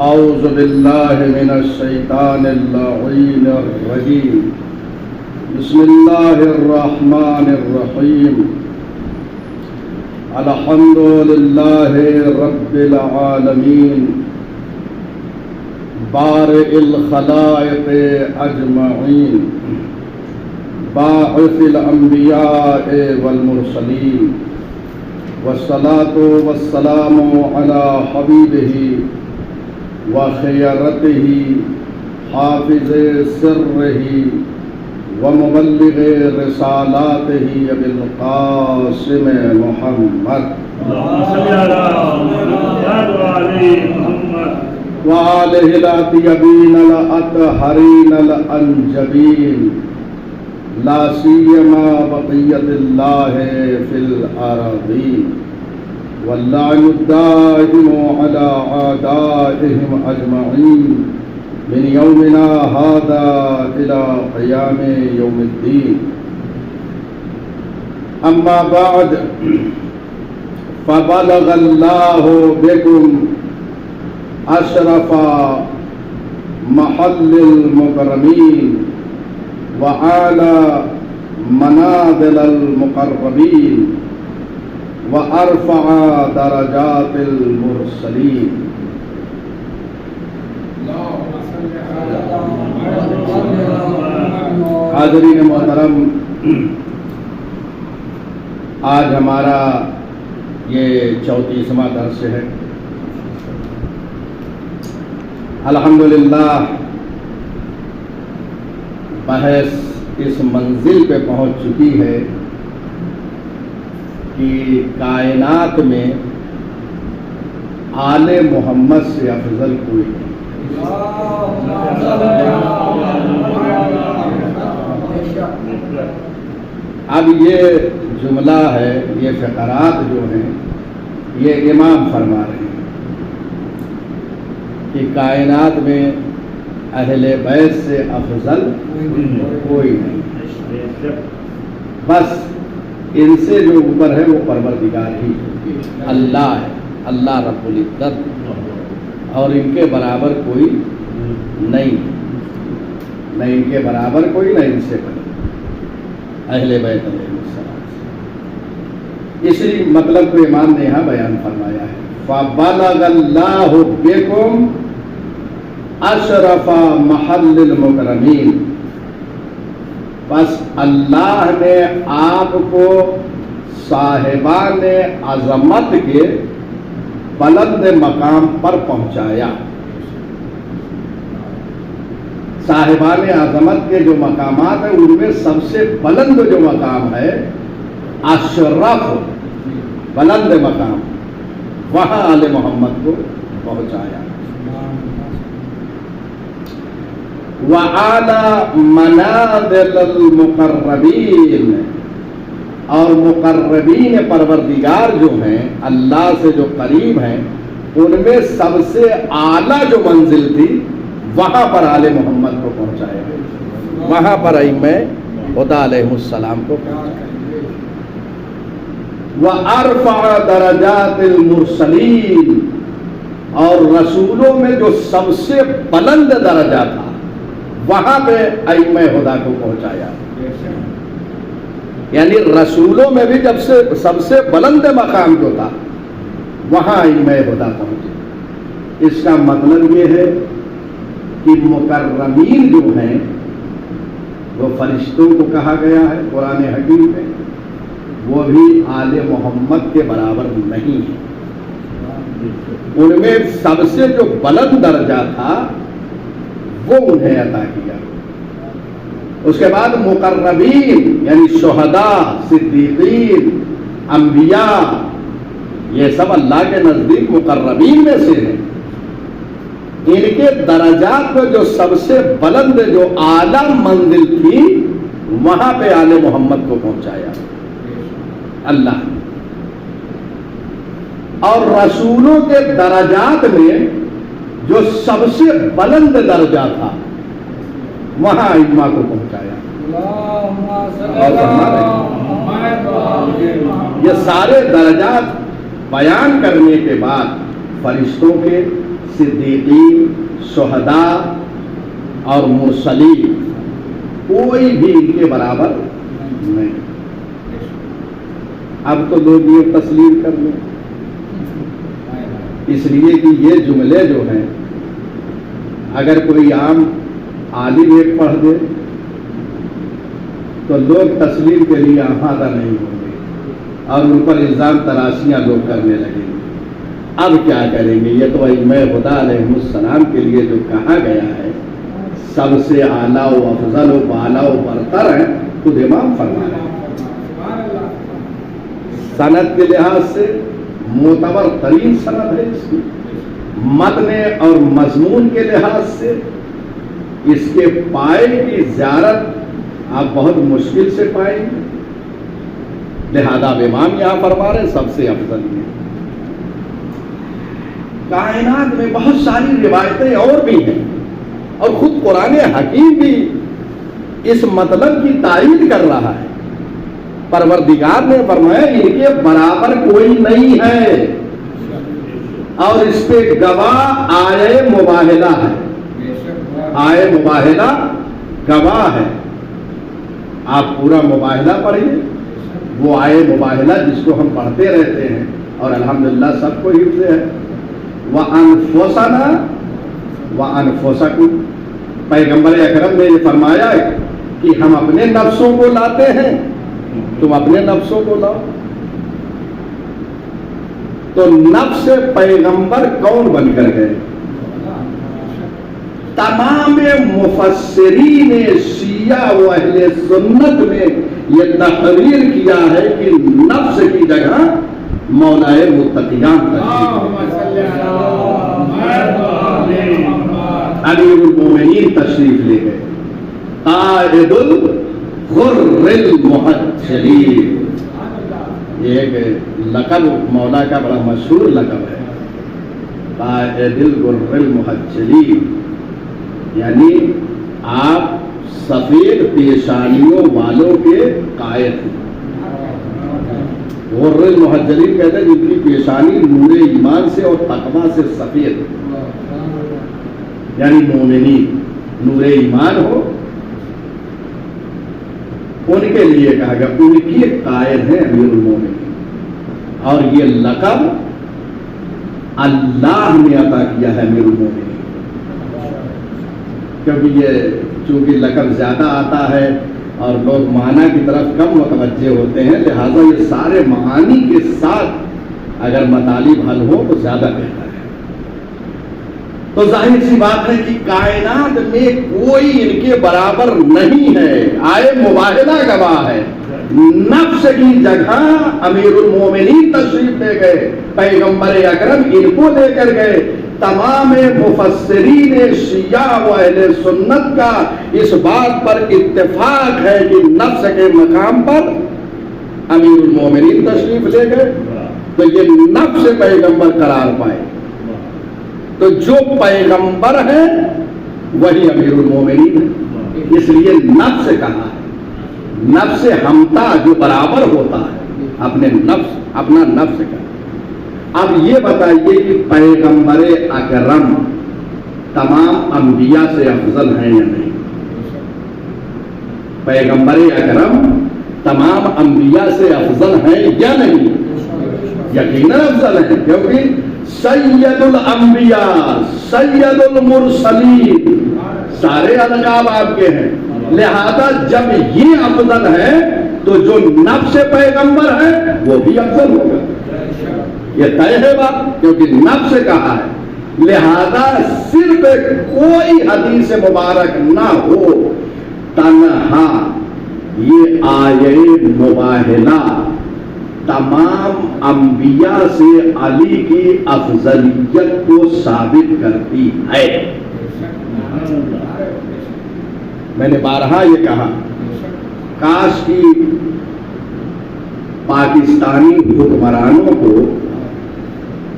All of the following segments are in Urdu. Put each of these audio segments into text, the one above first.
اعوذ باللہ من الشیطان اللعین الرجیم بسم اللہ الرحمن الرحیم الحمد للہ رب العالمین بارئ الخلائق اجمعین باعث الانبیاء والمرسلین والصلاة والسلام علی حبیبہ وخیرتہ حافظ سرہ ومبلغ رسالاتہ ابی القاسم محمد وآلہ الطیبین الاطہرین الانجبین لا سیما بقیت اللہ فی الارضین واللعن الدائم على أعدائهم أجمعين من يومنا هذا إلى قيام يوم الدين. أما بعد فبلغ الله بكم أشرف محل المكرمين وأعلى منازل المقربين وارفع درجات المرسلین. حاضرین محترم، آج ہمارا یہ 34واں درس ہے. الحمدللہ بحث اس منزل پہ پہنچ چکی ہے کہ کائنات میں آل محمد سے افضل کوئی نہیں. اب یہ جملہ ہے، یہ فقرات جو ہیں یہ امام فرما رہے ہیں کہ کائنات میں اہل بیت سے افضل کوئی نہیں. بس ان سے جو اوپر ہے وہ پروردگار ہی اللہ ہے، اللہ رب العزت، اور ان کے برابر کوئی نہیں، نہ ان کے برابر کوئی، نہ ان سے بڑھ اہل بیت علیہ السلام. اسی مطلب کو امام نے یہاں بیان فرمایا ہے. فَبَلَغَ اللَّهُ بِكُمْ أَشْرَفَ مَحَلِّ الْمُكْرَمِينَ. بس اللہ نے آپ کو صاحبان عظمت کے بلند مقام پر پہنچایا. صاحبان عظمت کے جو مقامات ہیں ان میں سب سے بلند جو مقام ہے اشرف، بلند مقام، وہاں آل محمد کو پہنچایا. وَعَلَى مَنَازِلِ الْمُقَرَّبِينَ، اور مقربین پروردگار جو ہیں اللہ سے جو قریب ہیں ان میں سب سے اعلیٰ جو منزل تھی وہاں پر آل محمد کو پہنچایا گیا، وہاں پر ائمہ خدا علیہ السلام کو پہنچایا. وَأَرْفَعَ دَرَجَاتِ الْمُرْسَلِينَ، اور رسولوں میں جو سب سے بلند درجہ تھا وہاں پہ ائمہ خدا کو پہنچایا. یعنی رسولوں میں بھی جب سے سب سے بلند مقام جو تھا وہاں ائمہ خدا پہنچے. اس کا مطلب یہ ہے کہ مکرمین جو ہیں وہ فرشتوں کو کہا گیا ہے قرآن حکیم میں، وہ بھی آل محمد کے برابر نہیں ہے. ان میں سب سے جو بلند درجہ تھا وہ انہیں عطا کیا. اس کے بعد مقربین یعنی شہداء، صدیقین، انبیاء، یہ سب اللہ کے نزدیک مقربین میں سے ہیں. ان کے درجات میں جو سب سے بلند جو اعلیٰ منزل تھی وہاں پہ آل محمد کو پہنچایا اللہ. اور رسولوں کے درجات میں جو سب سے بلند درجہ تھا وہاں ائمہ کو پہنچایا. یہ سارے درجات بیان کرنے کے بعد فرشتوں کے، صدیقین، شہداء اور مرسلین، کوئی بھی ان کے برابر نہیں۔ اب تو لوگ یہ تسلیم کر لیں، اس لیے کہ یہ جملے جو ہیں اگر کوئی عام عالم ایک پڑھ دے تو لوگ تسلیم کے لیے آمادہ نہیں ہوں گے اور ان پر الزام تراشیاں لوگ کرنے لگیں گے۔ اب کیا کریں گے؟ یہ تو ائمہ خدا علیہ السلام کے لیے جو کہا گیا ہے سب سے اعلیٰ و افضل و بالا و برتر ہے، خود امام فرما رہے ہیں۔ سند کے لحاظ سے معتبر ترین سند ہے اس کی، متن اور مضمون کے لحاظ سے اس کے پائے کی زیارت آپ بہت مشکل سے پائیں گے، لہذا امام یہاں فرما رہے ہیں سب سے افضل ہے۔ کائنات میں بہت ساری روایتیں اور بھی ہیں اور خود قرآن حکیم بھی اس مطلب کی تائید کر رہا ہے۔ پروردگار نے فرمایا ان کے برابر کوئی نہیں ہے، اور اس پہ گواہ آئے مباہلہ ہے۔ آئے مباہلہ گواہ ہے۔ آپ پورا مباہلہ پڑھیے، وہ آئے مباہلہ جس کو ہم پڑھتے رہتے ہیں اور الحمدللہ سب کو حفظ ہے۔ وَأَنفُسَنَا وَأَنفُسَكُمْ، پیغمبر اکرم نے یہ فرمایا کہ ہم اپنے نفسوں کو لاتے ہیں، تم اپنے نفسوں کو لاؤ۔ تو نفس پیغمبر کون بن کر گئے؟ تمام مفسرین شیعہ و اہل سنت نے یہ تحریر کیا ہے کہ نفس کی جگہ مولا متقیان امیر المومنین تشریف لے گئے، قائد الغر المحجلین۔ یہ ایک لقب مولا کا بڑا مشہور لقب ہے، قائد الغر المحجلین، یعنی آپ سفید پیشانیوں والوں کے قائد ہیں۔ غر المحجلین کہتے ہیں جن کی پیشانی نور ایمان سے اور تقویٰ سے سفید ہے، یعنی مومنین نور ایمان ہو ان کے لیے کہا گیا، ان کی قائد ہے امیر المومنین، اور یہ لقب اللہ نے عطا کیا ہے امیر المومنین، کیونکہ یہ چونکہ لقب زیادہ آتا ہے اور لوگ معنی کی طرف کم متوجہ ہوتے ہیں، لہذا یہ سارے معانی کے ساتھ اگر مطالب حل ہو تو زیادہ بہتر ہے۔ تو ظاہر سی بات ہے کہ کائنات میں کوئی ان کے برابر نہیں ہے، آئے مباہلہ گواہ ہے۔ نفس کی جگہ امیر المومنین تشریف لے گئے، پیغمبر اکرم ان کو لے کر گئے۔ تمام مفسرین شیعہ و اہل سنت کا اس بات پر اتفاق ہے کہ نفس کے مقام پر امیر المومنین تشریف لے گئے، تو یہ نفس پیغمبر قرار پائے۔ تو جو پیغمبر ہے وہی امیر المومنین ہے، اس لیے نفس کہا ہے، نفس ہمتا جو برابر ہوتا ہے اپنے نفس، اپنا نفس کا۔ اب یہ بتائیے کہ پیغمبر اکرم تمام انبیاء سے افضل ہیں یا نہیں؟ پیغمبر اکرم تمام انبیاء سے افضل ہیں یا نہیں؟ یقیناً افضل ہیں، کیونکہ سید الانبیاء سید المرسلین سارے القاب آپ کے ہیں، لہذا جب یہ افضل ہے تو جو نفس پیغمبر ہے وہ بھی افضل ہوگا، یہ طے ہے بات، کیونکہ نفس کہا ہے۔ لہذا صرف کوئی حدیث مبارک نہ ہو، تنہا یہ آیے مباہلہ تمام انبیاء سے علی کی افضلیت کو ثابت کرتی ہے۔ میں نے بارہا یہ کہا، کاش کی پاکستانی حکمرانوں کو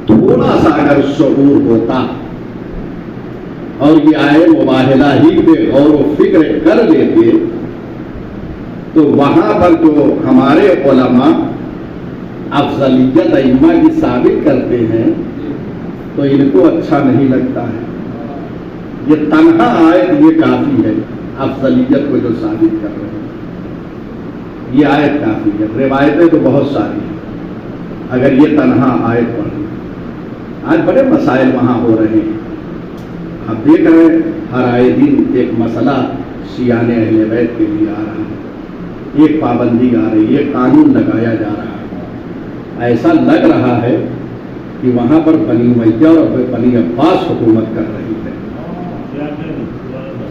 تھوڑا سا اگر شعور ہوتا اور یہ آئے مباہلہ ہی پہ غور و فکر کر لیتے تو وہاں پر جو ہمارے علماء افضلیت ائمہ کی ثابت کرتے ہیں تو ان کو اچھا نہیں لگتا ہے. یہ تنہا آیت یہ کافی ہے افضلیت کو جو ثابت کر رہے ہیں. یہ آیت کافی ہے. روایتیں تو بہت ساری ہیں اگر یہ تنہا آیت پڑھ. آج بڑے مسائل وہاں ہو رہے ہیں. آپ دیکھ رہے ہیں ہر آئے دن ایک مسئلہ شیعان اہل بیت کے لیے آ رہا ہے, ایک پابندی آ رہی ہے, ایک قانون لگایا جا رہا ہے. ایسا لگ رہا ہے کہ وہاں پر بنی امیہ اور بنی عباس حکومت کر رہی ہے.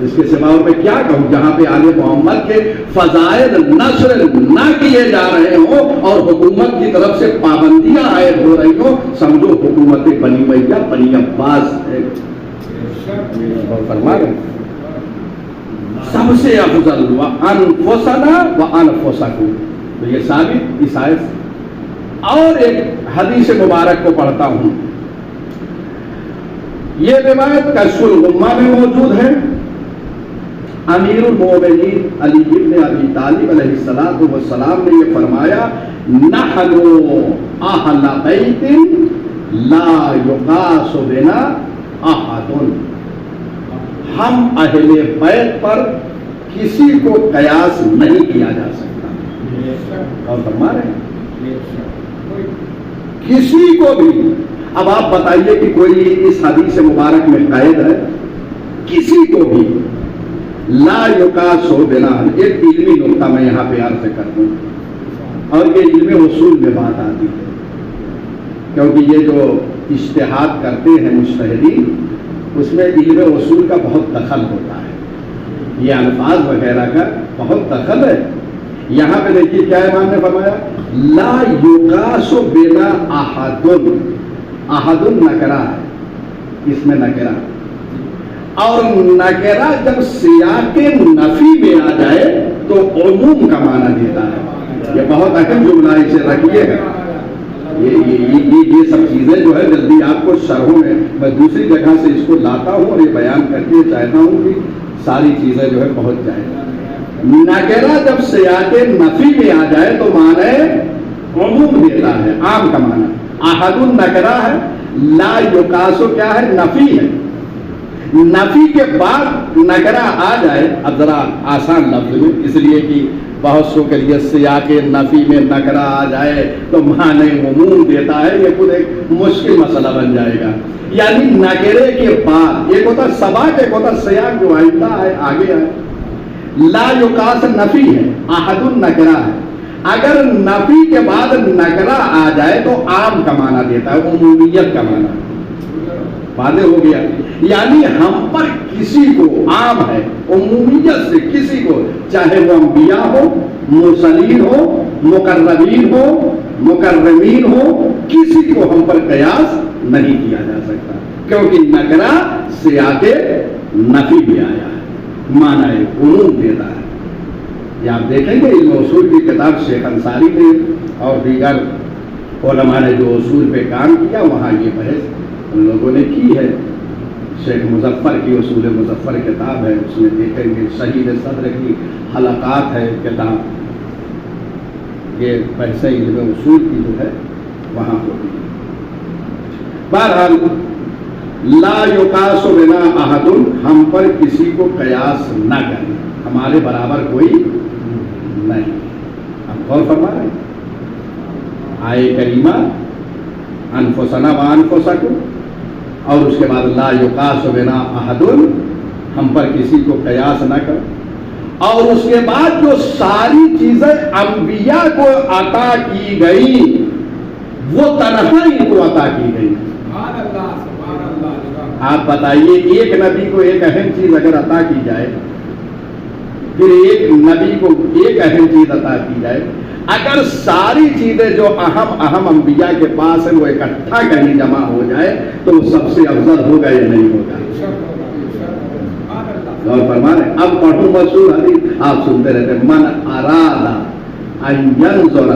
اس کے سوا میں کیا کہوں, جہاں پہ آل محمد کے فضائل نشر نہ کیے جا رہے ہوں اور حکومت کی طرف سے پابندیاں عائد ہو رہی ہوں, سمجھو حکومت بنی امیہ بنی عباس ہے. فرما رہے سب سے افضل وانفسنا وانفسکم. تو یہ ثابت اس آیت سے. اور ایک حدیث مبارک کو پڑھتا ہوں. یہ روایت کشف الغمہ میں موجود ہے. امیر المومنین علی بن ابی طالب علیہ السلام نے یہ فرمایا, نحن اہل بیت لا یقاس بنا احد. ہم اہل بیت پر کسی کو قیاس نہیں کیا جا سکتا. اور فرما رہے ہیں کسی کو بھی. اب آپ بتائیے کہ کوئی اس حدیث مبارک میں قید ہے؟ کسی کو بھی لا یقاسو بنا. ایک علمی نقطہ میں یہاں پہ عرض کر دوں, اور یہ علم اصول میں بات آتی ہے, کیونکہ یہ جو اجتہاد کرتے ہیں مجتہدین, اس میں علم اصول کا بہت دخل ہوتا ہے. یہ الفاظ وغیرہ کا بہت دخل ہے. یہاں پہ دیکھیے کیا امام نے فرمایا, لا یقاسو بنا احد. احد نکرہ ہے, اس میں نکرہ, اور نکرہ جب سیاق نفی میں آ جائے تو عموم کا معنی دیتا ہے. یہ بہت اہم جملہ اسے رکھیے گا. یہ سب چیزیں جو ہے جلدی آپ کو شرحوں میں دوسری جگہ سے اس کو لاتا ہوں اور یہ بیان کر کے چاہتا ہوں کہ ساری چیزیں جو ہے پہنچ جائیں. نکرہ جب سیاق نفی میں آ جائے تو معنی عموم دیتا ہے, عام کا معنی. احد نکرہ ہے, لا یقاسو کیا ہے, نفی ہے. نفی کے بعد نکرہ آ جائے, اب ذرا آسان لفظ میں, اس لیے کہ بہت سو کے لیے سیاق نفی میں نکرہ آ جائے تو معنی عموم دیتا ہے, یہ خود ایک مشکل مسئلہ بن جائے گا. یعنی نکرے کے بعد ایک ہوتا سباق, ایک ہوتا سیاق جو آئندہ ہے آگے ہے. لا یقاس نفی ہے, احد نکرہ ہے. اگر نفی کے بعد نکرہ آ جائے تو عام کا معنی دیتا ہے, عمومیت کا معنی. واضح ہو گیا. یعنی ہم پر کسی کو عام ہے, عمومیت سے کسی کو, چاہے وہ انبیاء ہو, مرسلین ہو, مقربین ہو, مکرمین ہو, کسی کو ہم پر قیاس نہیں کیا جا سکتا, کیونکہ نکرہ سیاق نفی بھی آیا ہے, معنی عموم دیتا ہے. یہ آپ دیکھیں گے علم اصول کی کتاب شیخ انصاری نے اور دیگر علماء نے جو اصول پہ کام کیا, وہاں یہ بحث ان لوگوں نے کی ہے. شیخ مظفر کی اصول مظفر کتاب ہے, اس میں دیکھیں گے شہید صدر کی حلقات ہے کتاب, یہ بحث علم اصول کی جو ہے وہاں ہوتی ہے. بہرحال لا یقاس بنا احد, ہم پر کسی کو قیاس نہ کریں, ہمارے برابر کوئی نہیں. اب غور فرما رہے ہیں آئے کریمہ انفسنا وانفسکم, اور اس کے بعد لا یقاس بنا احد, ہم پر کسی کو قیاس نہ کر. اور اس کے بعد جو ساری چیزیں انبیاء کو عطا کی گئی وہ تنہا ان کو عطا کی گئی. آپ بتائیے ایک نبی کو ایک اہم چیز اگر عطا کی جائے, پھر ایک نبی کو ایک اہم چیز عطا کی جائے, اگر ساری چیزیں جو اہم انبیاء کے پاس ہیں وہ اکٹھا کہیں جمع ہو جائے تو وہ سب سے افضل ہوگا یا نہیں ہوگا؟ اور فرما رہے اب پڑھوں مشہور حدیث آپ سنتے رہتے, من اراد ان ينظر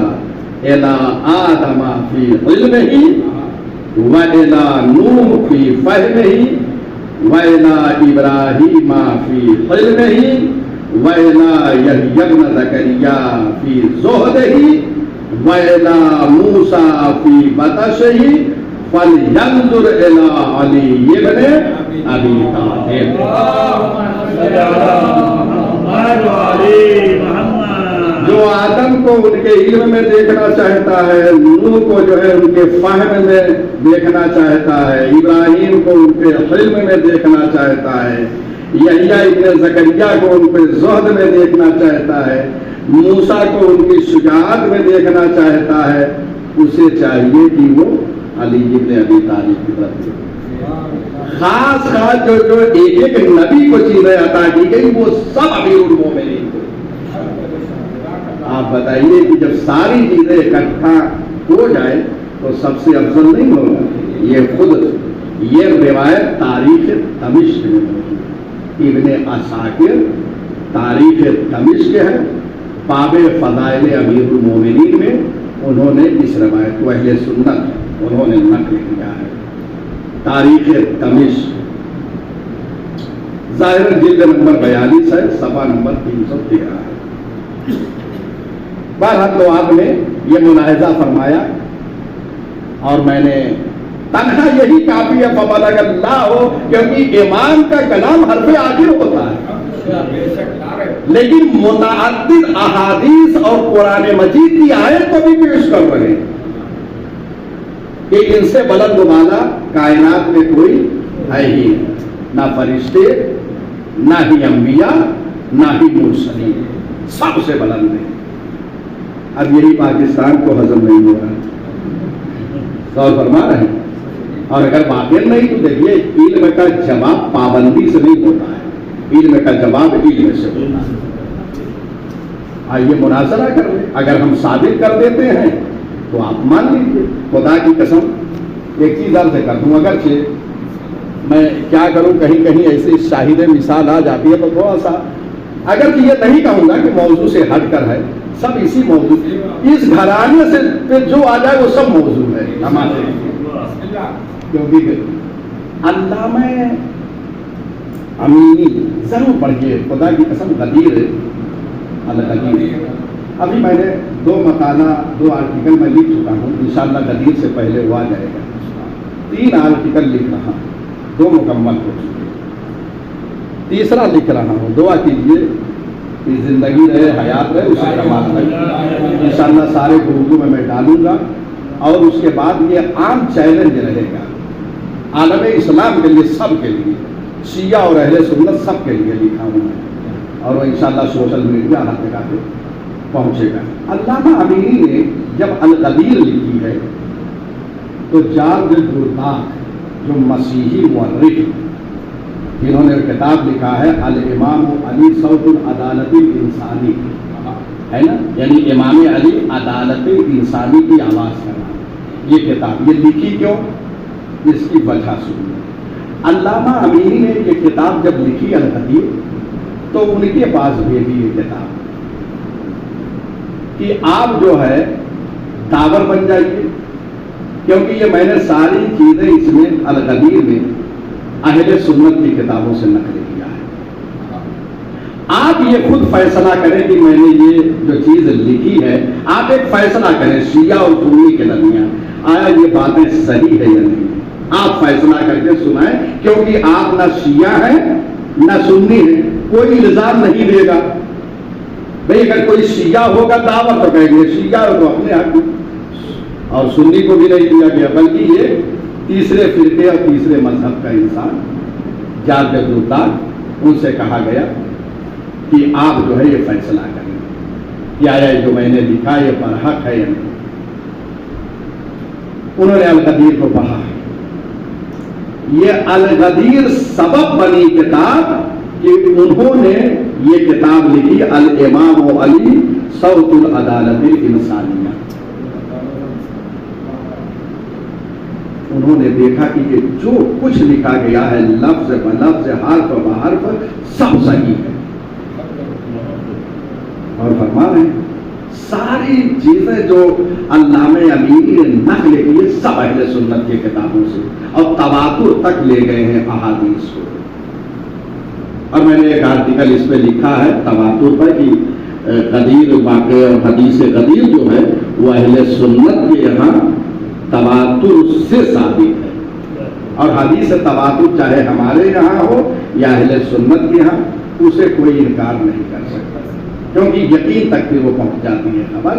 الى آدم فی علمہ وَإِلَى نُوحٍ فِي فَهْمِهِ وَإِلَى إِبْرَاهِيمَ فِي حِلْمِهِ وَإِلَى يَحْيَى بْنَ زَكَرِيَّا فِي زُهْدِهِ وَإِلَى مُوسَى فِي بَطْشِهِ فَلْيَنْظُرْ إِلَىٰ عَلِيِّ بْنِ أَبِي طَالِبٍ. جو آدم کو ان کے علم میں دیکھنا چاہتا ہے، نوح کو جو ہے ان کے فہم میں دیکھنا چاہتا ہے، ابراہیم کو ان کے حلم میں دیکھنا چاہتا ہے، یحییٰ ابن زکریا کو ان کے زہد میں دیکھنا چاہتا ہے، موسیٰ کو ان کی شجاعت میں دیکھنا چاہتا ہے، اسے چاہیے کہ وہ علی ابن ابی طالب کی طرف دیکھے. خاص جو ایک ایک نبی کو چیزیں عطا کی گئی وہ سب امیر المومنین کو. آپ بتائیے کہ جب ساری چیزیں اکٹھا ہو جائے تو سب سے افضل نہیں ہوگا. یہ خود یہ روایت تاریخ دمشق میں موجود ہے. ابن عساکر تاریخ دمشق ہے، باب فضائل امیر المومنین میں انہوں نے اس روایت کو اہل سنت انہوں نے نقل کیا ہے. تاریخ دمشق ظاہر جلد نمبر 42 ہے، صفحہ نمبر 313 ہے. بہرحال تو آپ نے یہ ملاحظہ فرمایا اور میں نے تنہا یہی کافی ہے فبلغ اللہ ہو، کیونکہ امام کا کلام حرف آخر ہوتا ہے، لیکن متعدد احادیث اور قرآن مجید کی آیت کو بھی پیش کر رہے ہیں کہ ان سے بلند و بالا کائنات میں کوئی ہے ہی نہیں، نہ فرشتے، نہ ہی انبیاء، نہ ہی مرسلین، سب سے بلند ہیں. اب یہی پاکستان کو ہضم نہیں ہو رہا، غور فرما رہے ہیں. اور اگر واقع نہیں تو دیکھیے علم کا جواب پابندی سے نہیں ہوتا ہے، علم کا جواب علم سے ہوتا ہے. آئیے مناظرہ کر لیں، اگر ہم ثابت کر دیتے ہیں تو آپ مان لیجیے. خدا کی قسم ایک چیز آپ سے کر دوں، اگرچہ میں کیا کروں کہیں کہیں ایسی شاہد مثال آ جاتی ہے تو تھوڑا سا اگرچہ یہ نہیں کہوں گا کہ موضوع سے ہٹ کر ہے، سب اسی موضوع اس گھرانے سے جو آ جائے وہ سب موضوع ہے ہمارے. کیونکہ علامہ امینی ضرور پڑھیے، خدا کی قسم غدیر الغدیر. ابھی میں نے 2 مقالہ 2 آرٹیکل میں لکھ چکا ہوں، انشاءاللہ غدیر سے پہلے وہ آ جائے گا. 3 آرٹیکل لکھ رہا ہوں، 2 مکمل ہو چکے، تیسرا لکھ رہا ہوں. دعا کیجیے کہ زندگی رہے، حیات رہے، اسے کمال رہے. انشاءاللہ سارے گروپوں میں ڈالوں گا. اور اس کے بعد یہ عام چیلنج رہے گا عالم اسلام کے لیے، سب کے لیے، شیعہ اور اہل سنت سب کے لیے لکھا ہوں میں، اور وہ انشاءاللہ سوشل میڈیا ہر جگہ پہ پہنچے گا. علامہ امینی نے جب الغدیر لکھی ہے تو جارج جرداق جو مسیحی مورخ جنہوں نے کتاب لکھا ہے الامام علی صوت العدالت الانسانی، ہے نا، یعنی امام علی عدالت انسانی کی آواز کرنا، یہ کتاب یہ لکھی کیوں، اس کی وجہ سنیے. علامہ امینی نے یہ کتاب جب لکھی الغدیر تو ان کے پاس بھیجی یہ کتاب کہ آپ جو ہے داور بن جائیے، کیونکہ یہ میں نے ساری چیزیں اس میں الغدیر میں اہل سنت کی کتابوں سے نقل کیا ہے. آپ یہ خود فیصلہ کریں کہ میں نے یہ جو چیز لکھی ہے، آپ ایک فیصلہ کریں شیعہ اور سنی کے درمیان، آیا یہ باتیں صحیح ہے یا نہیں. آپ فیصلہ کر کے سنائیں، کیونکہ آپ نہ شیعہ ہیں نہ سنی ہیں، کوئی الزام نہیں دے گا. بھئی اگر کوئی شیعہ ہوگا دعوت تو کہیں گے شیعہ تو اپنے حق میں، اور سنی کو بھی نہیں دیا گیا، بلکہ یہ تیسرے فرقے اور تیسرے مذہب کا انسان جارج جرداق، ان سے کہا گیا کہ آپ جو ہے یہ فیصلہ کریں کہ آیا جو میں نے لکھا یہ برحق ہے یا نہیں. انہوں نے الغدیر کو پڑھا. یہ الغدیر سبب بنی کتاب کہ انہوں نے یہ کتاب لکھی الامام علی صوت العدالت الانسانیہ. انہوں نے دیکھا کہ یہ جو کچھ لکھا گیا ہے لفظ بلفظ حرف بحرف سب صحیح ہے، اور فرما رہے ہیں ساری چیزیں جو علامہ امینی نے نقل کی ہے سب اہل سنت کی کتابوں سے، اور تواتر تک لے گئے ہیں احادیث کو. اور میں نے ایک آرٹیکل اس پہ لکھا ہے تواتر پر کہ غدیر واقع اور حدیث غدیر جو ہے وہ اہل سنت کے یہاں تواتر سے ثابت ہے، اور حدیث تواتر چاہے ہمارے یہاں ہو یا اہل سنت کے یہاں، اسے کوئی انکار نہیں کر سکتا، کیونکہ یقین تک بھی وہ پہنچ جاتی ہے خبر۔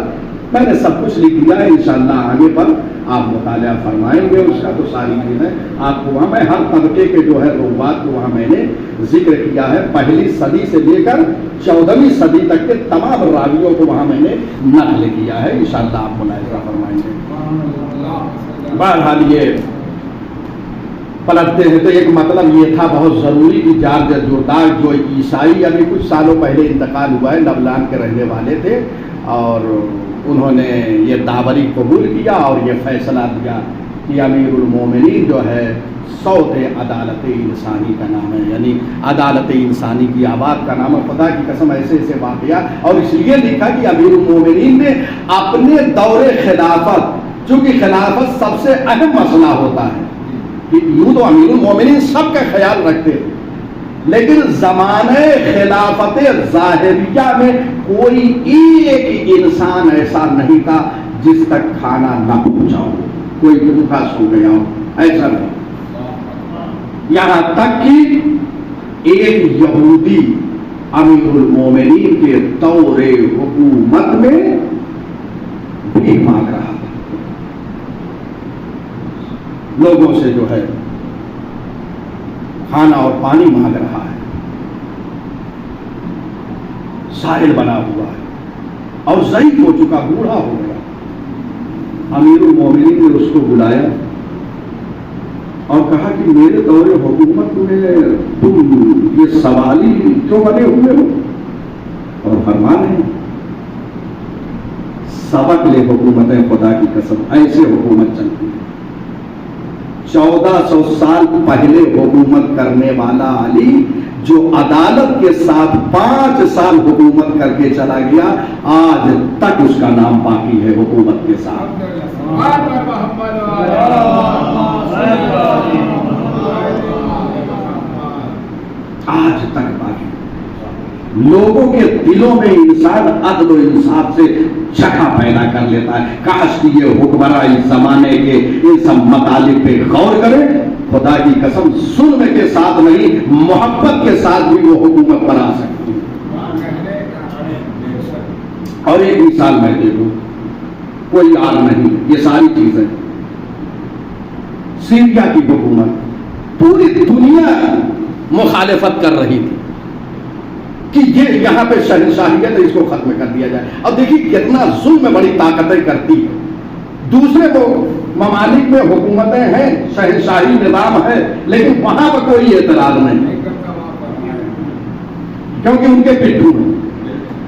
میں نے سب کچھ لکھ دیا ہے، انشاءاللہ آگے پر آپ مطالعہ فرمائیں گے اس کا، تو ساری چیزیں آپ کو وہاں میں ہر طبقے کے جو ہے روات کو وہاں میں نے ذکر کیا ہے، پہلی صدی سے لے کر 14ویں صدی تک کے تمام راویوں کو وہاں میں نے نقل کیا ہے، انشاءاللہ آپ ملاحظہ فرمائیں گے۔ بہرحال یہ پلٹتے ہیں تو ایک مطلب یہ تھا بہت ضروری کہ جارج جورداک جو عیسائی ابھی کچھ سالوں پہلے انتقال ہوا ہے، لبنان کے رہنے والے تھے، اور انہوں نے یہ داوری قبول کیا اور یہ فیصلہ دیا کہ امیر المومنین جو ہے صوت عدالت انسانی کا نام ہے، یعنی عدالت انسانی کی آواز کا نام ہے۔ خدا کی قسم ایسے ایسے واقعہ، اور اس لیے لکھا کہ امیر المومنین نے اپنے دور خلافت، چونکہ خلافت سب سے اہم مسئلہ ہوتا ہے، یوں تو امیر المومنین سب کا خیال رکھتے ہیں، لیکن زمانہ خلافت ظاہریہ میں کوئی ایک انسان ایسا نہیں تھا جس تک کھانا نہ پہنچاؤ، کوئی بھوکا سو گیا ہو، ایسا نہیں۔ یہاں تک کہ ایک یہودی امیر المومنین کے دور حکومت میں بھیک مانگ رہا تھا، لوگوں سے جو ہے کھانا اور پانی مانگ رہا ہے، سائل بنا ہوا ہے اور ضعیف ہو چکا، بوڑھا ہو گیا۔ امیر المومنین نے اس کو بلایا اور کہا کہ میرے دور حکومت میں تم یہ سوالی کیوں بنے ہوئے ہو؟ اور فرمان ہے سبق لے حکومتیں، خدا کی قسم ایسے حکومت چلتی ہے۔ 1400 سال پہلے حکومت کرنے والا علی جو عدالت کے ساتھ 5 سال حکومت کر کے چلا گیا، آج تک اس کا نام باقی ہے حکومت کے ساتھ، آج تک باقی۔ لوگوں کے دلوں میں انسان عدل و انصاف سے جگہ پیدا کر لیتا ہے۔ کاش کہ یہ حکمراں اس زمانے کے ان سب مطالب پہ غور کریں، خدا کی قسم ظلم کے ساتھ نہیں، محبت کے ساتھ بھی وہ حکومت بنا سکتی ہے۔ اور ایک مثال میں دے دوں، کوئی اور نہیں، یہ ساری چیزیں سیریا کی حکومت پوری دنیا مخالفت کر رہی تھی کہ یہ یہاں پہ شہنشاہیت ہے، اس کو ختم کر دیا جائے۔ اب دیکھیے کتنا ظلم بڑی طاقتیں کرتی ہے۔ دوسرے کو ممالک میں حکومتیں ہیں، شہنشاہی نظام ہے، لیکن وہاں پر کوئی اعتراض نہیں کیونکہ ان کے پٹھو ہیں۔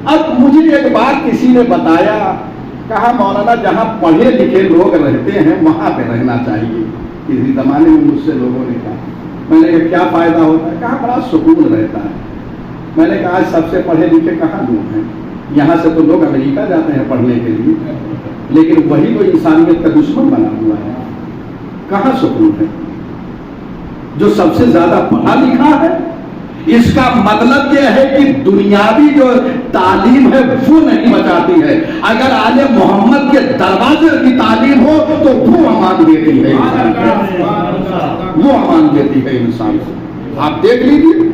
اب مجھے ایک بات کسی نے بتایا، کہا مولانا جہاں پڑھے لکھے لوگ رہتے ہیں وہاں پہ رہنا چاہیے۔ کسی زمانے میں مجھ سے لوگوں نے کہا، میں نے کہا کیا فائدہ ہوتا ہے؟ کہا بڑا سکون رہتا ہے۔ میں نے کہا سب سے پڑھے لکھے کہاں لوگ ہیں؟ یہاں سے تو لوگ امریکہ جاتے ہیں پڑھنے کے لیے، لیکن وہی تو انسانیت کا دشمن بنا ہوا ہے، کہاں سکون ہے؟ جو سب سے زیادہ پڑھا لکھا ہے، اس کا مطلب یہ ہے کہ دنیاوی جو تعلیم ہے وہ نہیں بچاتی ہے۔ اگر آل محمد کے دروازے کی تعلیم ہو تو وہ امان دیتی ہے انسان کو، وہ امان دیتی ہے انسان کو۔ آپ دیکھ لیجیے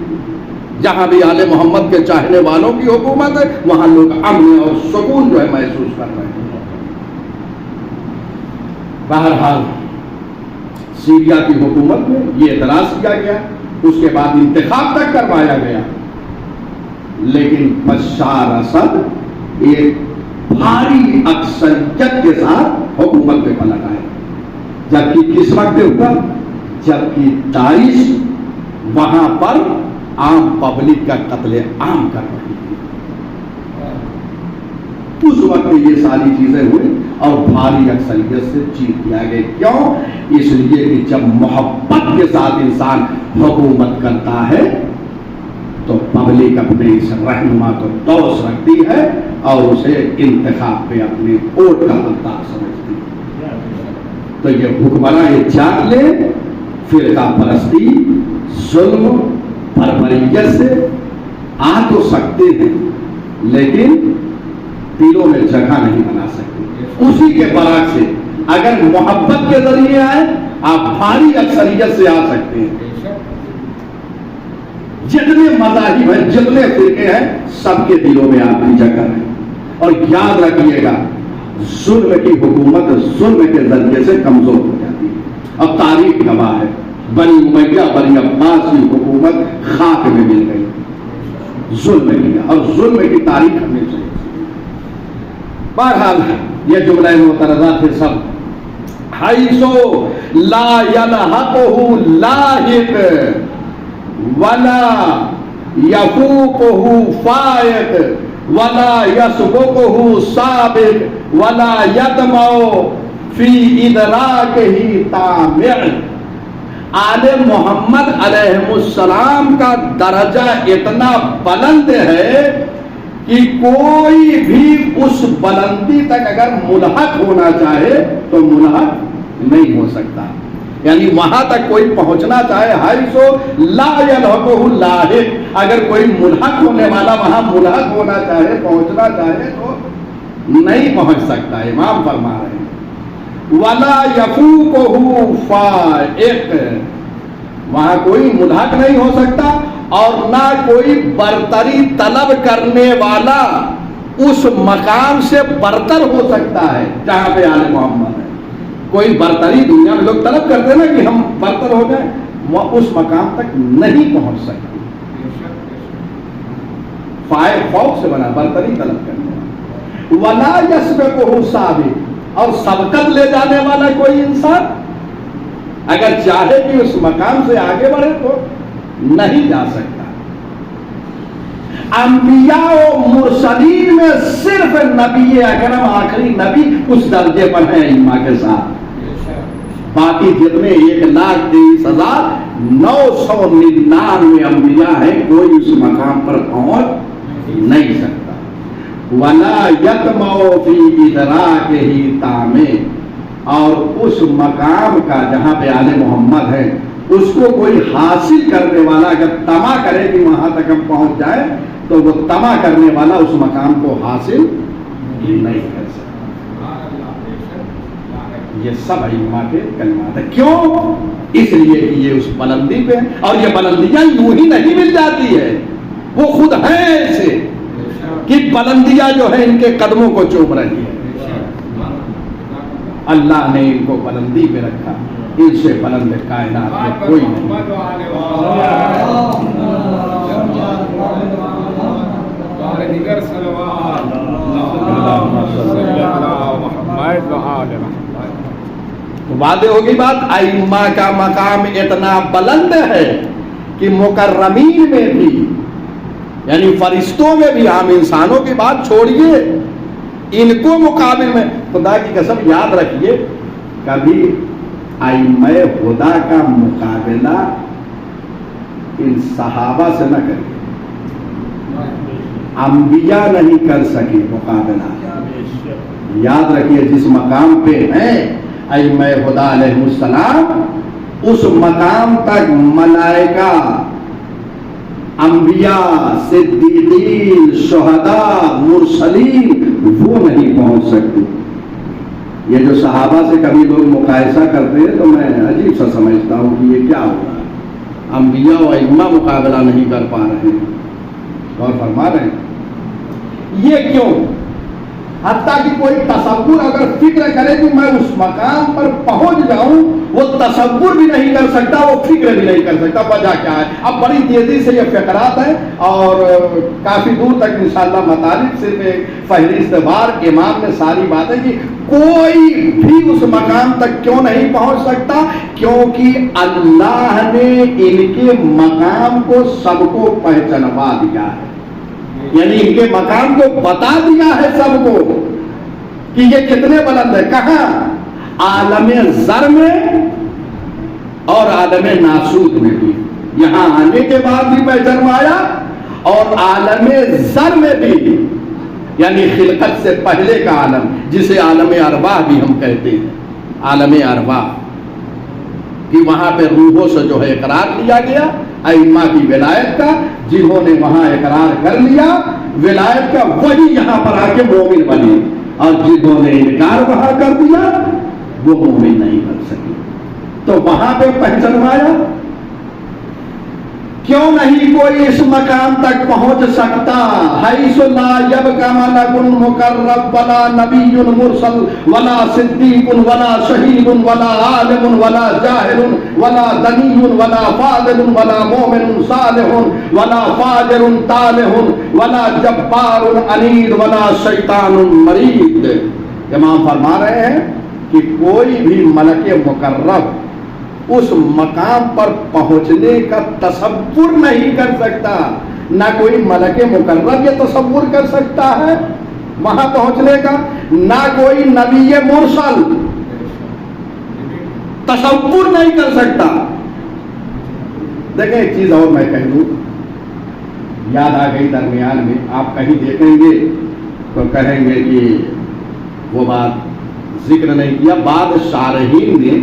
جہاں بھی آل محمد کے چاہنے والوں کی حکومت ہے وہاں لوگ امن اور سکون جو ہے محسوس کر رہے ہیں۔ بہرحال سیریا کی حکومت میں یہ اعتراض کیا گیا، اس کے بعد انتخاب تک کروایا گیا، لیکن بشار اسد ایک بھاری اکثریت کے ساتھ حکومت پہ پلٹ آئے۔ جبکہ کس وقت ہوا؟ جبکہ داعش وہاں پر عام پبلک کا قتل عام کر رہی تھی، اس وقت یہ ساری چیزیں ہوئی اور بھاری اکثریت سے جیت دیا گیا۔ کیوں؟ اس لیے کہ جب محبت کے ساتھ انسان حکومت کرتا ہے تو پبلک اپنے اس رہنما کو دوست رکھتی ہے اور اسے انتخاب پہ اپنے ووٹ کا حقدار سمجھتی ہے۔ تو یہ حکمراں یہ جان لے، فرقہ پرستی، ظلم، بربریت سے آ تو سکتے ہیں لیکن دلوں میں جگہ نہیں بنا سکتے۔ اسی کے برعکس سے اگر محبت کے ذریعے آئے آپ بھاری اکثریت سے آ سکتے ہیں. جتنے مذاہب ہیں جتنے فرقے ہیں سب کے دلوں میں آپ کی جگہ ہے. اور یاد رکھیے گا ظلم کی حکومت ظلم کے ذریعے سے کمزور ہو جاتی ہے. اب تاریخ گواہ ہے بنی امیہ بنی عباس کی حکومت خاک میں مل گئی ظلم کی. اور ظلم کی تاریخ ہمیں چاہیے. بہرحال یہ جملہ معترضہ تھے سب. حیثو لا یلحقہ لاحق ولا یفوقہ فائق ولا یسبقہ سابق ولا یطمع فی ادراکہ طامع. آل محمد علیہ السلام کا درجہ اتنا بلند ہے کہ کوئی بھی اس بلندی تک اگر ملحق ہونا چاہے تو ملحق نہیں ہو سکتا. یعنی وہاں تک کوئی پہنچنا چاہے حیث لا یلحقہ لاحق، اگر کوئی ملحق ہونے والا وہاں ملحق ہونا چاہے پہنچنا چاہے تو نہیں پہنچ سکتا. امام فرما رہے ہیں ولا یفوقہ فائق، وہاں کوئی ملحق نہیں ہو سکتا اور نہ کوئی برتری طلب کرنے والا اس مقام سے برتر ہو سکتا ہے جہاں پہ آل محمد ہے. کوئی برتری دنیا میں لوگ طلب کرتے ہیں نا کہ ہم برتر ہو جائیں، وہ اس مقام تک نہیں پہنچ سکتے. فائق فوق سے بنا برتری طلب کرنے والا. ولا یسبقہ سابق، اور سبقت لے جانے والا کوئی انسان اگر چاہے کہ اس مقام سے آگے بڑھے تو نہیں جا سکتا. انبیاء و مرسلین میں صرف نبی اکرم آخری نبی اس درجے پر ہیں ائمہ کے ساتھ. باقی جتنے 1,23,999 انبیاء ہیں کوئی اس مقام پر پہنچ نہیں سکتا. وَلَا يَطْمَعُ فِي إِدْرَاكِهِ طَامِعٌ، اور اس مقام کا جہاں پہ آل محمد ہے اس کو کوئی حاصل کرنے والا اگر طمع کرے کہ وہاں تک ہم پہنچ جائیں تو وہ طمع کرنے والا اس مقام کو حاصل نہیں کر سکتا. یہ سب ائمہ کے کلمات ہیں. کیوں؟ اس لیے کہ یہ اس بلندی پہ، اور یہ بلندیاں یوں ہی نہیں مل جاتی ہے، وہ خود ہیں ایسے کہ بلندیاں جو ہیں ان کے قدموں کو چوم رہی ہے. اللہ نے ان کو بلندی پہ رکھا، ان سے بلند کائنات میں کوئی نہیں. واضح ہوگی بات. ائمہ کا مقام اتنا بلند ہے کہ مکرمین میں بھی یعنی فرشتوں میں بھی، عام انسانوں کی بات چھوڑیے، ان کو مقابل میں خدا کی قسم یاد رکھیے کبھی ائمہ خدا کا مقابلہ ان صحابہ سے نہ کریے. انبیاء نہیں کر سکے مقابلہ. یاد رکھیے جس مقام پہ ہیں ائمہ خدا علیہ السلام اس مقام تک ملائکہ، انبیاء، صدیقین، شہداء، مرسلین وہ نہیں پہنچ سکتے. یہ جو صحابہ سے کبھی لوگ مقایسہ کرتے ہیں تو میں عجیب سا سمجھتا ہوں کہ یہ کیا ہو رہا ہے. انبیاء و ائمہ مقابلہ نہیں کر پا رہے ہیں. اور فرما رہے ہیں یہ کیوں؟ حتیٰ کہ کوئی تصور اگر فکر کرے کہ میں اس مقام پر پہنچ جاؤں وہ تصور بھی نہیں کر سکتا، وہ فکر بھی نہیں کر سکتا. وجہ کیا ہے؟ اب بڑی تیزی سے یہ فقرات ہیں اور کافی دور تک انشاءاللہ مطالب صرف ایک فہرست وار امام نے ساری باتیں کی. کوئی بھی اس مقام تک کیوں نہیں پہنچ سکتا؟ کیونکہ اللہ نے ان کے مقام کو سب کو پہچانوا دیا ہے. یعنی ان کے مقام کو بتا دیا ہے سب کو کہ یہ کتنے بلند ہے. کہاں؟ عالم ذر میں اور عالم ناسوت میں بھی. یہاں آنے کے بعد بھی پہچانوایا اور عالم ذر میں بھی، یعنی خلقت سے پہلے کا عالم جسے عالم ارواح بھی ہم کہتے ہیں. عالم ارواح کہ وہاں پہ روحوں سے جو ہے اقرار لیا گیا ائمہ کی ولایت کا. جنہوں نے وہاں اقرار کر لیا ولایت کا وہی یہاں پر آ کے مومن بنے، اور جنہوں نے انکار وہاں کر دیا وہ مومن نہیں بن سکی. تو وہاں پہ پہچانوایا کیوں نہیں کوئی اس مقام تک پہنچ سکتا. حیث لا یبقى ملک مقرب ولا نبی مرسل ولا صدیق ولا شہید ولا عالم ولا جاہل ولا دنی ولا فاضل ولا مومن صالح ولا فاجر طالح ولا جبار عنید ولا شیطان مرید. امام فرما رہے ہیں کہ کوئی بھی ملک مقرب اس مقام پر پہنچنے کا تصور نہیں کر سکتا. نہ کوئی ملک مقرب یہ تصور کر سکتا ہے وہاں پہنچنے کا، نہ کوئی نبی مرسل تصور نہیں کر سکتا. دیکھیں ایک چیز اور میں کہہ دوں، یاد آ گئی درمیان میں، آپ کہیں دیکھیں گے تو کہیں گے کہ وہ بات ذکر نہیں کیا. بعد شارحین نے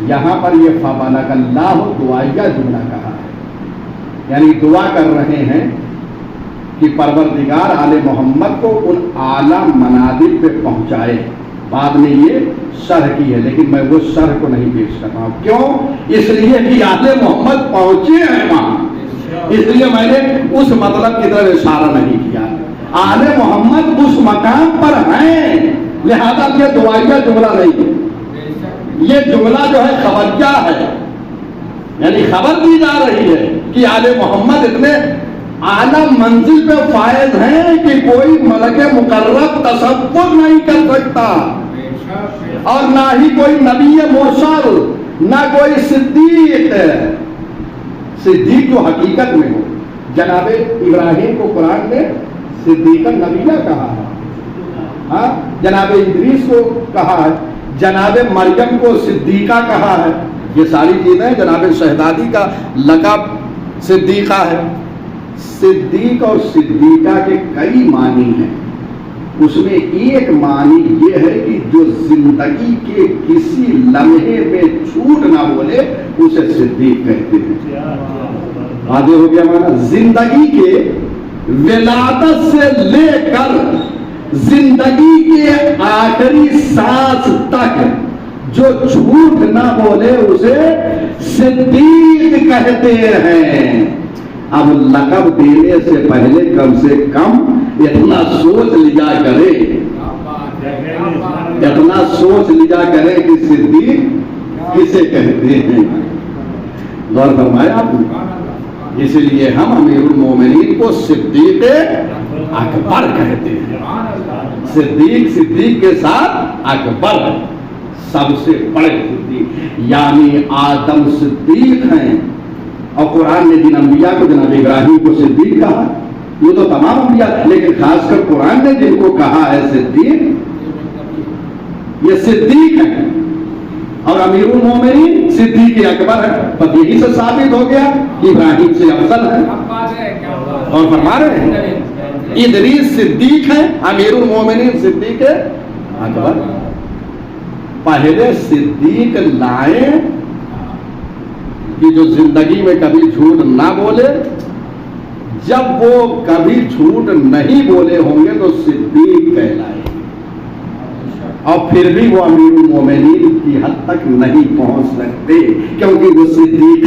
یہاں پر یہ فَبَلَغَ اللَّهُ دعائیہ جملہ کہا ہے، یعنی دعا کر رہے ہیں کہ پروردگار آل محمد کو ان اعلیٰ منازل پہ پہنچائے. بعد میں یہ شرح کی ہے، لیکن میں وہ شرح کو نہیں پیش کر رہا ہوں. کیوں؟ اس لیے کہ آل محمد پہنچے ہیں وہاں، اس لیے میں نے اس مطلب کی طرف اشارہ نہیں کیا. آل محمد اس مقام پر ہیں، لہذا یہ دعائیہ جملہ نہیں ہے. یہ جملہ جو ہے خبریہ ہے، یعنی خبر دی جا رہی ہے کہ آل محمد اتنے اعلیٰ منزل پہ فائز ہیں کہ کوئی ملک مقرب تصور نہیں کر سکتا، اور نہ ہی کوئی نبی مرسل، نہ کوئی صدیق. صدیق جو حقیقت میں ہو، جناب ابراہیم کو قرآن نے صدیق النبیہ کہا ہے، ہاں جناب ادریس کو کہا ہے، جناب مریم کو صدیقہ کہا ہے. یہ ساری چیزیں جناب شہزادی کا لقب صدیقہ ہے. صدیق اور صدیقہ کے کئی معنی ہیں. اس میں ایک معنی یہ ہے کہ جو زندگی کے کسی لمحے میں جھوٹ نہ بولے اسے صدیق کہتے ہیں. واضح ہو گیا معنی؟ زندگی کے ولادت سے لے کر زندگی کے آخری سانس تک جو جھوٹ نہ بولے اسے صدیق کہتے ہیں. اب لقب دینے سے پہلے کم سے کم اتنا سوچ لیا کرے، اتنا سوچ لیا کرے کہ صدیق کسے کہتے ہیں. غور فرمایا آپ نے؟ اس لیے ہم امیر المومنین کو صدیق اکبر کہتے ہیں. صدیق کے ساتھ اکبر، سب سے بڑے صدیق، یعنی آدم صدیق ہیں. اور قرآن نے جن انبیاء کو، جناب ابراہیم کو صدیق کہا، یہ تو تمام انبیاء، لیکن خاص کر قرآن نے جن کو کہا ہے صدیق، یہ صدیق ہیں. اور امیر المومنین صدیق اکبر ہے. بس یہی سے ثابت ہو گیا کہ ابراہیم سے افضل ہے. اور فرما رہے ہیں ادریس صدیق ہے، امیر المومنین صدیق اکبر. پہلے صدیق لائیں کہ جو زندگی میں کبھی جھوٹ نہ بولے، جب وہ کبھی جھوٹ نہیں بولے ہوں گے تو صدیق کہلائے. اور پھر بھی وہ امیر المومنین کی حد تک نہیں پہنچ سکتے کیونکہ وہ صدیق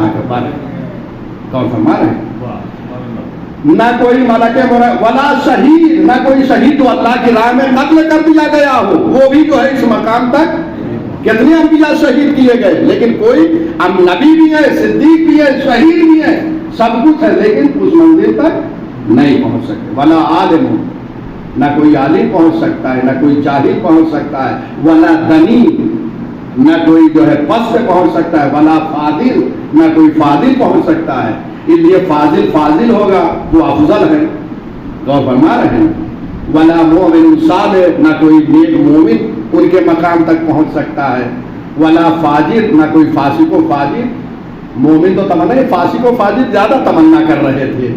اکبر ہے. کون فرما رہے ہیں؟ نہ کوئی ملک ولا شہید، نہ کوئی شہید تو اللہ کی راہ میں قتل کر دیا گیا ہو، وہ بھی جو ہے اس مقام تک. کتنے انبیاء شہید کیے گئے، لیکن کوئی نبی بھی ہے، صدیق بھی ہے، شہید بھی ہے، سب کچھ ہے، لیکن اس منزل تک نہیں پہنچ سکتے. ولا عالم، نہ کوئی عالم پہنچ سکتا ہے، نہ کوئی جاہل پہنچ سکتا ہے. ولا دنی، نہ کوئی جو ہے پس سے پہنچ سکتا ہے. ولا فاضل، نہ کوئی فاضل پہنچ سکتا ہے. اس لیے فاضل ہوگا وہ افضل ہے. غور فرما رہے ہیں؟ ولا مومن صالح، نہ کوئی نیک مومن ان کے مقام تک پہنچ سکتا ہے. ولا فاجر، نہ کوئی فاسق و فاجر. مومن تو تمنا، فاسق و فاجر زیادہ تمنا کر رہے تھے.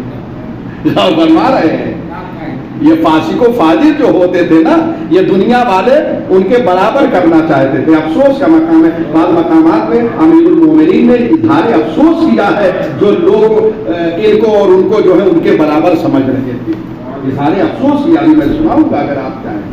غور فرما رہے ہیں؟ یہ فاسق و فاجر جو ہوتے تھے نا، یہ دنیا والے ان کے برابر کرنا چاہتے تھے. افسوس کا مقام ہے، بعض مقامات میں امیر المومنین نے اظہار افسوس کیا ہے جو لوگ ان کو اور ان کو جو ہے ان کے برابر سمجھ رہے تھے. اظہار افسوس کیا، میں سناؤں گا اگر آپ چاہیں.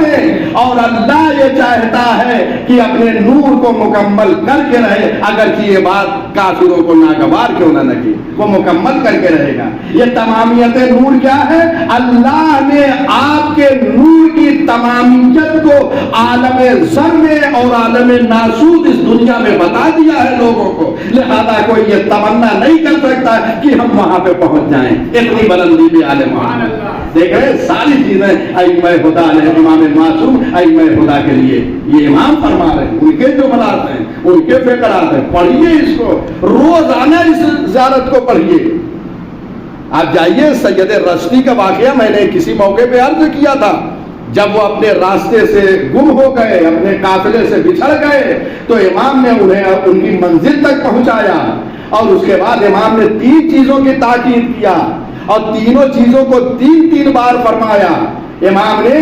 دیں، اور اللہ یہ چاہتا ہے کہ اپنے نور کو مکمل کر کے رہے، اگرچہ یہ بات کافروں کو ناگوار کیوں نہ لگے، وہ مکمل کر کے رہے گا۔ یہ تمامیت نور کیا ہے؟ اللہ نے آپ کے نور کی تمامیت کو عالم ذر میں اور عالم ناسوت اس دنیا میں بتا دیا ہے لوگوں کو، لہذا کوئی یہ تمنا نہیں کر سکتا کہ ہم وہاں پہ پہنچ جائیں۔ اتنی بلندی بھی عالم دیکھ رہے ساری چیزیں ائمہ خدا علیہ امام معصوم ائمہ خدا کے لیے یہ امام فرما رہے ہیں، ان کے جو جملات ہیں، ان کے فقرات ہیں، پڑھیے اس کو، روزانہ اس زیارت کو پڑھیے۔ آپ جائیے، سید رشتی کا واقعہ میں نے کسی موقع پہ عرض کیا تھا، جب وہ اپنے راستے سے گم ہو گئے، اپنے قافلے سے بچھڑ گئے، تو امام نے انہیں ان کی منزل تک پہنچایا، اور اس کے بعد امام نے 3 چیزوں کی تاکید کیا، اور تینوں چیزوں کو 3 بار فرمایا۔ امام نے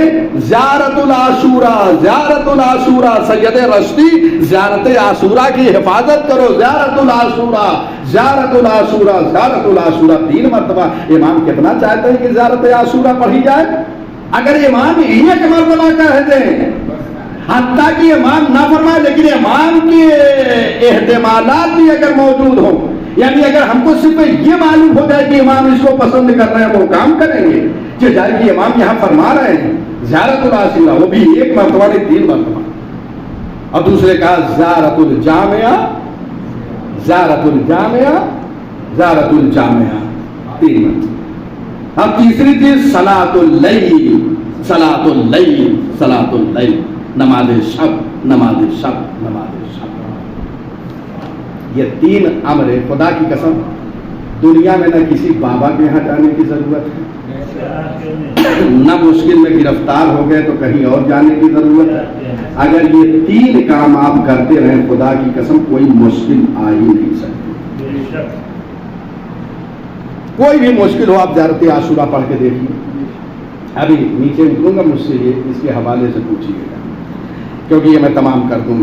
زیارت العاشورہ، زیارت العاشورہ، سید رشتی زیارت عاشورہ کی حفاظت کرو، زیارت العاشورہ، زیارت العاشورہ، زیارت العاشورہ 3 مرتبہ۔ امام کتنا چاہتے ہیں کہ زیارت عاشورہ پڑھی جائے؟ اگر امام ایک مرتبہ کہہ دیں، حتیٰ کہ امام نہ فرمائے، لیکن امام کے احتمالات بھی اگر موجود ہوں، یعنی اگر ہم کو صرف یہ معلوم ہو جائے کہ امام اس کو پسند کر رہے ہیں، وہ کام کریں گے کہ جائے کہ امام یہاں فرما رہے ہیں زیارت العاشورہ، وہ بھی 1 مرتبہ نہیں 3 مرتبہ۔ اور دوسرے کہا زیارت الجامعہ، زیارت الجامعہ، زیارت الجامعہ 3 مرتبہ۔ اب تیسری چیز صلاۃ اللیل، صلاۃ اللیل، صلاۃ اللیل، نماز شب، نماز شب، نماز شب۔ یہ 3 امر، خدا کی قسم دنیا میں نہ کسی بابا کے یہاں جانے کی ضرورت ہے، نہ مشکل میں گرفتار ہو گئے تو کہیں اور جانے کی ضرورت ہے۔ اگر یہ 3 کام آپ کرتے رہیں، خدا کی قسم کوئی مشکل آ ہی نہیں سکتی، کوئی بھی مشکل ہو۔ آپ زیارت عاشورہ پڑھ کے دیکھیے، ابھی نیچے اتروں گا، مجھ سے یہ اس کے حوالے سے پوچھیے گا، کیونکہ یہ میں تمام کر دوں۔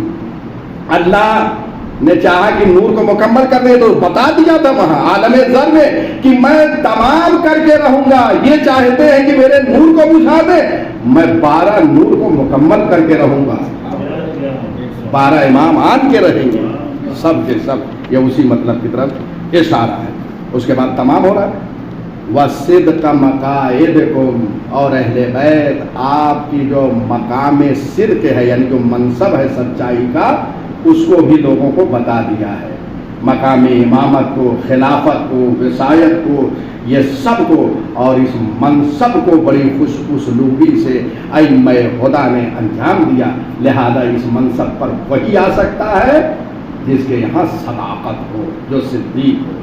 اللہ نے چاہا کہ نور کو مکمل کر دے تو بتا دیا تھا وہاں عالم ذر میں کہ میں تمام کر کے رہوں گا، یہ چاہتے ہیں کہ میرے نور کو بجھا دے، میں 12 نور کو مکمل کر کے رہوں گا، 12 امام آن کے رہیں گے، سب کے سب۔ یہ اسی مطلب کی طرف اشارہ ہے۔ اس کے بعد تمام ہو رہا ہے وَصِدْقَ مَقَائِدِكُمْ، اور اہل بیت آپ کی جو مقام صدق ہے، یعنی جو منصب ہے سچائی کا، اس کو بھی لوگوں کو بتا دیا ہے۔ مقام امامت کو، خلافت کو، وصایت کو، یہ سب کو، اور اس منصب کو بڑی خوش اسلوبی سے ائمہ خدا نے انجام دیا، لہذا اس منصب پر وہی آ سکتا ہے جس کے یہاں صداقت ہو، جو صدیق ہو۔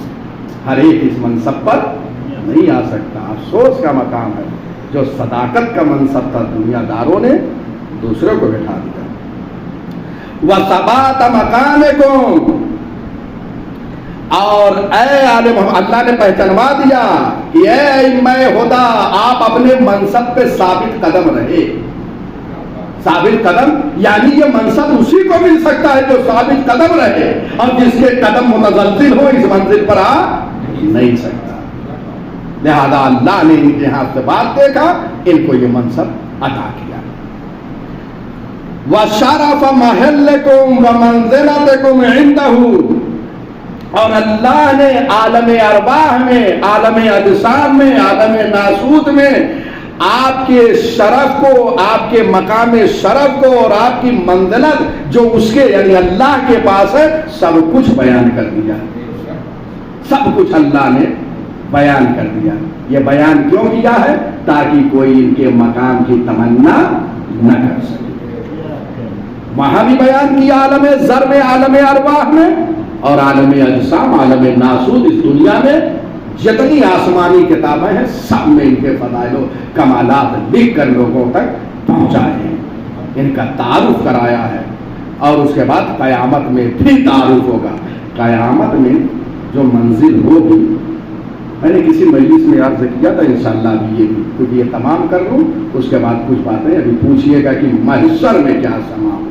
ہر ایک اس منصب پر نہیں آ سکتا۔ افسوس کا مقام ہے، جو صداقت کا منصب تھا دنیا داروں نے دوسروں کو بٹھا دیا۔ وَثَبَاتَ مَقَامِكُمْ، اور اے عالم، اللہ نے پہچانوا دیا کہ اے ائمہ خدا آپ اپنے منصب پہ ثابت قدم رہے۔ ثابت قدم یعنی یہ منصب اسی کو مل سکتا ہے جو ثابت قدم رہے، اور جس کے قدم متزلزل ہو اس منزل پر آ نہیں سکتا۔ لہذا اللہ نے ان کے ہاتھ سے بات دیکھا، ان کو یہ منصب عطا کیا۔ وَشَرَفَ مَحِلِّكُمْ وَمَنزِلَتِكُمْ عِنْدَهُ، اور اللہ نے عالم ارواح میں، عالم اجسام میں، عالم ناسوت میں آپ کے شرف کو، آپ کے مقام شرف کو اور آپ کی منزلت جو اس کے یعنی اللہ کے پاس ہے، سب کچھ بیان کر دیا۔ سب کچھ اللہ نے بیان کر دیا۔ یہ بیان کیوں کیا ہے؟ تاکہ کوئی ان کے مقام کی تمنا نہ کر سکے۔ وہاں بھی بیان کیا عالم ذر میں، عالم ارواح میں، اور عالم اجسام، عالم ناسوت، اس دنیا میں جتنی آسمانی کتابیں ہیں سب میں ان کے فضائل و کمالات لکھ کر لوگوں تک پہنچائے ہیں، ان کا تعارف کرایا ہے۔ اور اس کے بعد قیامت میں بھی تعارف ہوگا۔ قیامت میں جو منزل ہوگی، میں نے کسی مجلس میں عرض کیا تھا، انشاءاللہ ابھی یہ بھی کیونکہ یہ تمام کر لوں، اس کے بعد کچھ باتیں ابھی پوچھیے گا کہ محشر میں کیا سما ہوگا۔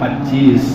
25